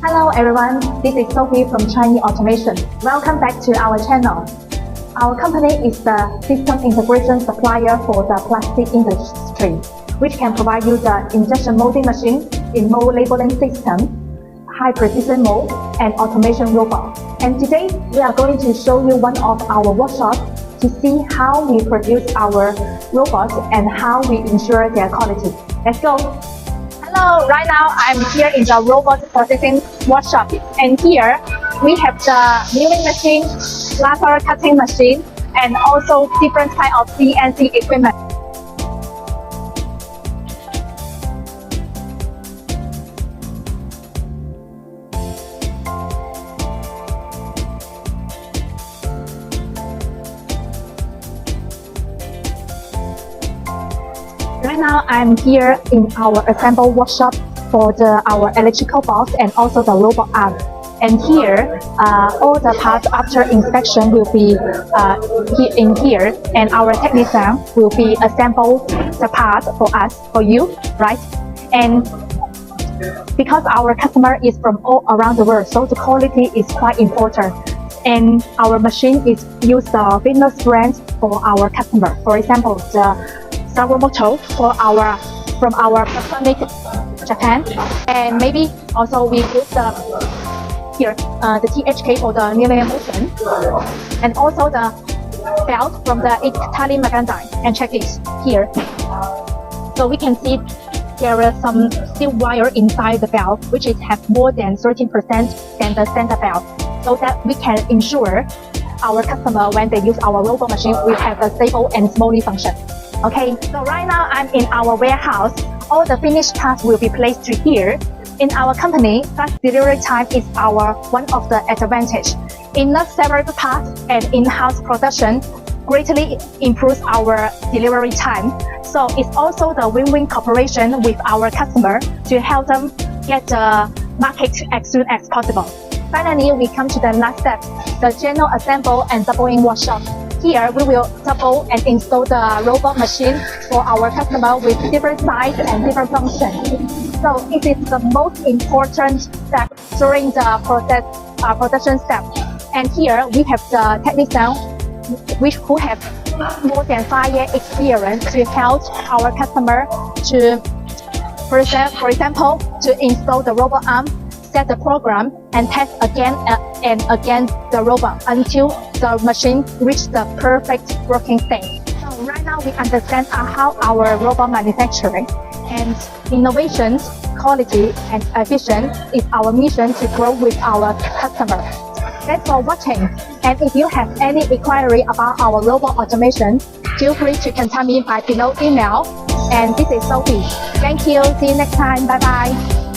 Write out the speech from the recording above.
Hello everyone, this is Sophie from CHUANY Automation. Welcome back to our channel. Our company is the system integration supplier for the plastic industry, which can provide you the injection molding machine, in-mold labeling system, high precision mold, and automation robot. And today we are going to show you one of our workshops to see how we produce our robots and how we ensure their quality. Let's go! Hello, right now I'm here in the robot processing workshop, and here we have the milling machine, laser cutting machine, and also different type of CNC equipment. Right now, I'm here in our assemble workshop for our electrical box and also the robot arm. And here, all the parts after inspection will be in here, and our technician will be assemble the part for you, right? And because our customer is from all around the world, so the quality is quite important. And our machine is use the famous brands for our customer. For example, the Moto from our Panasonic Japan, and maybe also we use the THK for the linear motion, and also the belt from the Italian magazine. And check this here. So we can see there is some steel wire inside the belt, which is have more than 13% than the standard belt, so that we can ensure our customer when they use our robot machine will have a stable and smoothly function. Okay, so right now I'm in our warehouse. All the finished parts will be placed to here. In our company, fast delivery time is one of the advantage. Enough several parts and in-house production greatly improves our delivery time. So it's also the win-win cooperation with our customer to help them get the market as soon as possible. Finally, we come to the last step, the general assemble and doubling workshop. Here, we will double and install the robot machine for our customer with different size and different functions. So it is the most important step during the production step. And here, we have the technician who have more than 5 years experience to help our customer to, for example, to install the robot arm, set the program, and test again and again the robot until the machine reaches the perfect working state. So right now we understand how our robot manufacturing and innovations, quality and efficient is our mission to grow with our customer. Thanks for watching, and if you have any inquiry about our robot automation, feel free to contact me by below email. And this is Sophie. Thank you. See you next time. Bye bye.